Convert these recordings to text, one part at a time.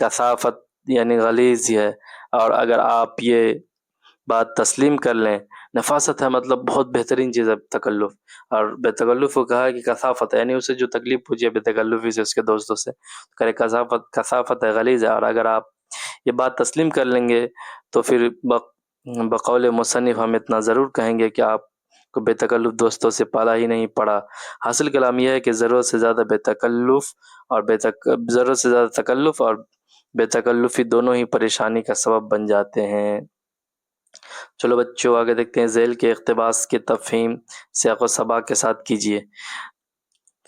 کثافت یعنی غلیظ ہے، اور اگر آپ یہ بات تسلیم کر لیں، نفاست ہے مطلب بہت بہترین چیز ہے تکلف، اور بے تکلف کو کہا کہ کثافت ہے، یعنی اسے جو تکلیف پہنچی ہے بے تکلفی سے، اس کے دوستوں سے، کرے کثافت ہے، غلیظ ہے، اور اگر آپ یہ بات تسلیم کر لیں گے تو پھر بقول مصنف ہم اتنا ضرور کہیں گے کہ آپ کو بے تکلف دوستوں سے پالا ہی نہیں پڑا۔ حاصل کلام یہ ہے کہ ضرورت سے زیادہ ضرورت سے زیادہ تکلف اور بے تکلفی دونوں ہی پریشانی کا سبب بن جاتے ہیں۔ چلو بچوں آگے دیکھتے ہیں، ذیل کے اقتباس کی تفہیم سیاق و سباق کے ساتھ کیجیے۔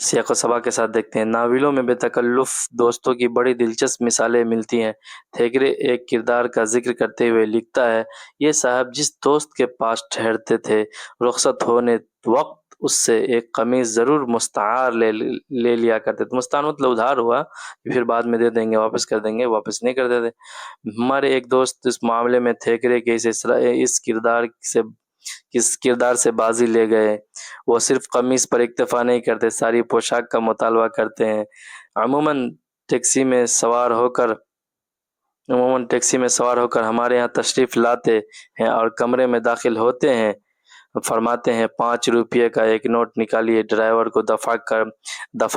سیاق و سباق کے ساتھ دیکھتے ہیں، ناولوں میں بے تکلف دوستوں کی بڑی دلچسپ مثالیں ملتی ہیں۔ تھیگرے ایک کردار کا ذکر کرتے ہوئے لکھتا ہے، یہ صاحب جس دوست کے پاس ٹھہرتے تھے، رخصت ہونے وقت اس سے ایک قمیص ضرور مستعار لے لیا کرتے تھے۔ مستعار مطلب ادھار ہوا، پھر بعد میں دے دیں گے، واپس کر دیں گے، واپس نہیں کرتے تھے۔ ہمارے ایک دوست اس معاملے میں تھیگرے کے اس کردار سے بازی لے گئے، وہ صرف قمیص پر اکتفا نہیں کرتے، ساری پوشاک کا مطالبہ کرتے ہیں۔ عموماً ٹیکسی میں سوار ہو کر ہمارے ہاں تشریف لاتے ہیں اور کمرے میں داخل ہوتے ہیں، فرماتے ہیں 5 روپے کا ایک نوٹ نکالیے، ڈرائیور کو دفع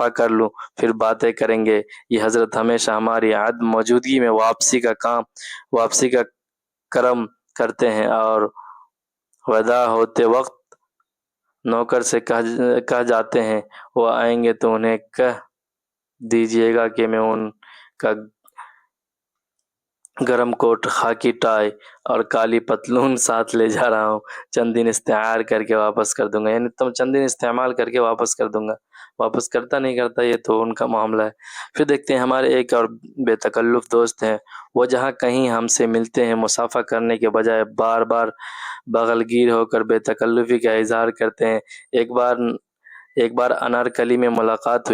کر لوں، پھر باتیں کریں گے۔ یہ حضرت ہمیشہ ہماری عدم موجودگی میں واپسی کا کرم کرتے ہیں، اور وداع ہوتے وقت نوکر سے کہہ جاتے ہیں، وہ آئیں گے تو انہیں کہہ دیجیے گا کہ میں ان کا گرم کوٹ، خاکی ٹائی اور کالی پتلون ساتھ لے جا رہا ہوں، چند دن استعار کر کے واپس کر دوں گا، یعنی تم چند دن استعمال کر کے واپس کر دوں گا۔ واپس کرتا نہیں کرتا یہ تو ان کا معاملہ ہے۔ پھر دیکھتے ہیں ہمارے ایک اور بے تکلف دوست ہیں، وہ جہاں کہیں ہم سے ملتے ہیں مصافحہ کرنے کے بجائے بار بار بغل گیر ہو کر بے تکلفی کا اظہار کرتے ہیں۔ ایک بار انارکلی میں ملاقات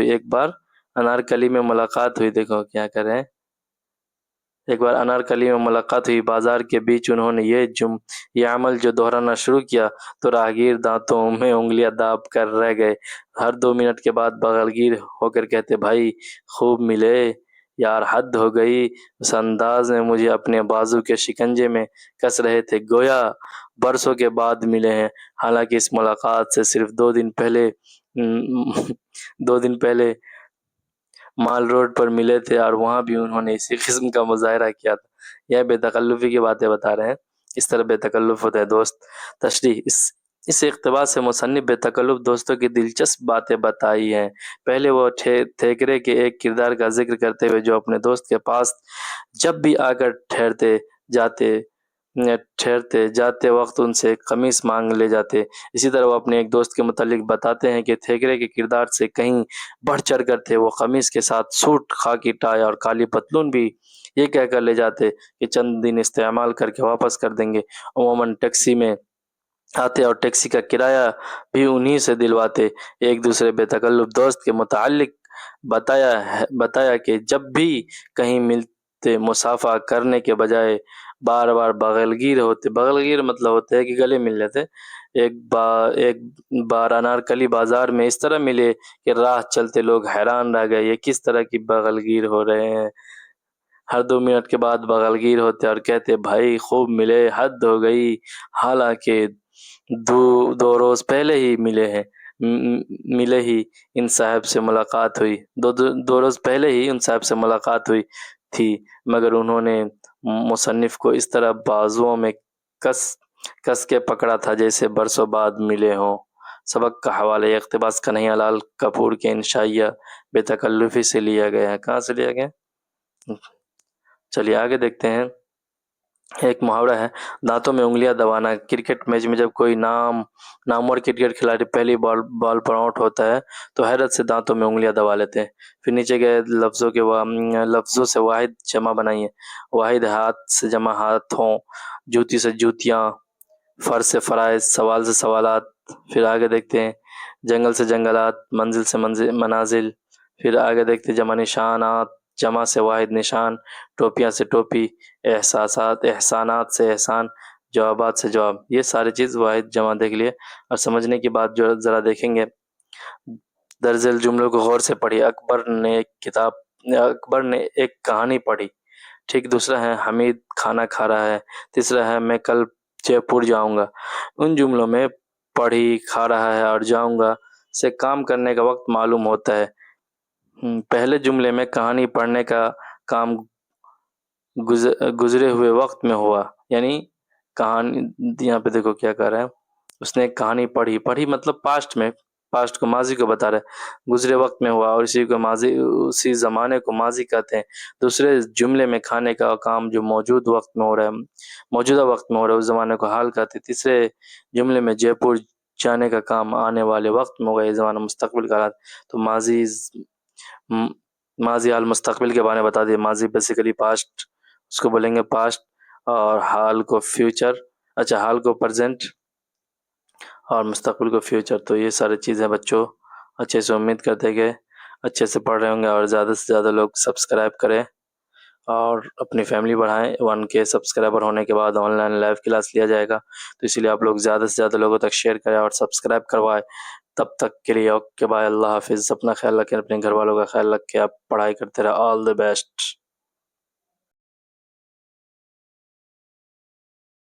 ہوئی، دیکھو کیا کریں، ایک بار انارکلی میں ملاقات ہوئی، بازار کے بیچ انہوں نے یہ عمل جو دہرانا شروع کیا تو راہگیر دانتوں میں انگلیاں داب کر رہ گئے۔ ہر 2 منٹ کے بعد بغلگیر ہو کر کہتے، بھائی خوب ملے یار، حد ہو گئی۔ اس انداز میں مجھے اپنے بازو کے شکنجے میں کس رہے تھے، گویا برسوں کے بعد ملے ہیں۔ حالانکہ اس ملاقات سے صرف 2 دن پہلے مال روڈ پر ملے تھے، اور وہاں بھی انہوں نے اسی قسم کا مظاہرہ کیا تھا۔ یہ بے تکلفی کی باتیں بتا رہے ہیں، اس طرح بے تکلف ہوتا ہے دوست۔ تشریح، اس اقتباس سے مصنف بے تکلف دوستوں کی دلچسپ باتیں بتائی ہیں۔ پہلے وہ تھیگرے کے ایک کردار کا ذکر کرتے ہوئے جو اپنے دوست کے پاس جب بھی آ کر ٹھہرتے جاتے وقت ان سے قمیص مانگ لے جاتے، اسی طرح وہ اپنے ایک دوست کے متعلق بتاتے ہیں کہ تھیگرے کے کردار سے کہیں بڑھ چڑھ کر تھے، وہ قمیص کے ساتھ سوٹ، خاکی ٹائی اور کالی پتلون بھی یہ کہہ کر لے جاتے کہ چند دن استعمال کر کے واپس کر دیں گے۔ عموماً ٹیکسی میں آتے اور ٹیکسی کا کرایہ بھی انہی سے دلواتے۔ ایک دوسرے بے تکلف دوست کے متعلق بتایا کہ جب بھی کہیں ملتے مصافحہ کرنے کے بجائے بار بار بغلگیر ہوتے۔ بغلگیر مطلب ہوتا ہے کہ گلے مل لیتے۔ ایک بار انارکلی بازار میں اس طرح ملے کہ راہ چلتے لوگ حیران رہ گئے، یہ کس طرح کی بغلگیر ہو رہے ہیں۔ ہر 2 منٹ کے بعد بغلگیر ہوتے اور کہتے، بھائی خوب ملے، حد ہو گئی۔ حالانکہ 2 روز پہلے ہی ملے ہی ان صاحب سے ملاقات ہوئی 2 روز پہلے ہی ان صاحب سے ملاقات ہوئی تھی، مگر انہوں نے مصنف کو اس طرح بازوؤں میں کس کے پکڑا تھا جیسے برسوں بعد ملے ہوں۔ سبق کا حوالہ یہ اقتباس کنہیا لال کپور کے انشائیہ بے تکلفی سے لیا گیا ہے۔ کہاں سے لیا گیا؟ چلیے آگے دیکھتے ہیں۔ ایک محاورہ ہے، دانتوں میں انگلیاں دبانا۔ کرکٹ میچ میں جب کوئی نامور کرکٹ کھلاڑی پہلی بال پر آؤٹ ہوتا ہے تو حیرت سے دانتوں میں انگلیاں دبا لیتے ہیں۔ پھر نیچے گئے لفظوں سے واحد جمع بنائیے۔ واحد، ہاتھ سے جمع ہاتھوں، جوتی سے جوتیاں، فرض سے فرائض، سوال سے سوالات۔ پھر آگے دیکھتے ہیں، جنگل سے جنگلات، منزل سے منازل۔ پھر آگے دیکھتے ہیں، جمع نشانات، جمع سے واحد نشان، ٹوپیاں سے ٹوپی، احسانات سے احسان، جوابات سے جواب۔ یہ ساری چیز واحد جمع دیکھ لیے، اور سمجھنے کی بات جو ذرا دیکھیں گے، درج ذیل جملوں کو غور سے پڑھی۔ اکبر نے ایک کہانی پڑھی ٹھیک، دوسرا ہے حمید کھانا کھا رہا ہے، تیسرا ہے میں کل جے پور جاؤں گا۔ ان جملوں میں پڑھی، کھا رہا ہے اور جاؤں گا سے کام کرنے کا وقت معلوم ہوتا ہے۔ پہلے جملے میں کہانی پڑھنے کا کام گزرے ہوئے وقت میں ہوا، یعنی کہانی، یہاں پہ دیکھو کیا کہہ رہا ہے، اس نے کہانی پڑھی مطلب پاسٹ میں، پاسٹ کو ماضی کو بتا رہے، گزرے وقت میں ہوا اور اسی کو ماضی، اسی زمانے کو ماضی کہتے ہیں۔ دوسرے جملے میں کھانے کا کام جو موجود وقت میں ہو رہا ہے، موجودہ وقت میں ہو رہا ہے، اس زمانے کو حال کہتے ہیں۔ تیسرے جملے میں جے پور جانے کا کام آنے والے وقت میں ہوگا، یہ زمانہ مستقبل کا حالات، تو ماضی حال مستقبل کے بارے میں بتا دیے۔ ماضی بیسیکلی پاسٹ، اس کو بولیں گے پاسٹ، اور حال کو فیوچر، اچھا حال کو پریزنٹ اور مستقبل کو فیوچر۔ تو یہ ساری چیزیں بچوں اچھے سے، امید کرتے کہ اچھے سے پڑھ رہے ہوں گے، اور زیادہ سے زیادہ لوگ سبسکرائب کریں اور اپنی فیملی بڑھائیں۔ 1K سبسکرائبر ہونے کے بعد آن لائن لائیو کلاس لیا جائے گا، تو اسی لیے آپ لوگ زیادہ سے زیادہ لوگوں تک شیئر کریں اور سبسکرائب کروائیں۔ تب تک کے لیے اوکے بائے، اللہ حافظ، اپنا خیال رکھیں، اپنے گھر والوں کا خیال رکھ کے آپ پڑھائی کرتے رہے۔ آل دی بیسٹ۔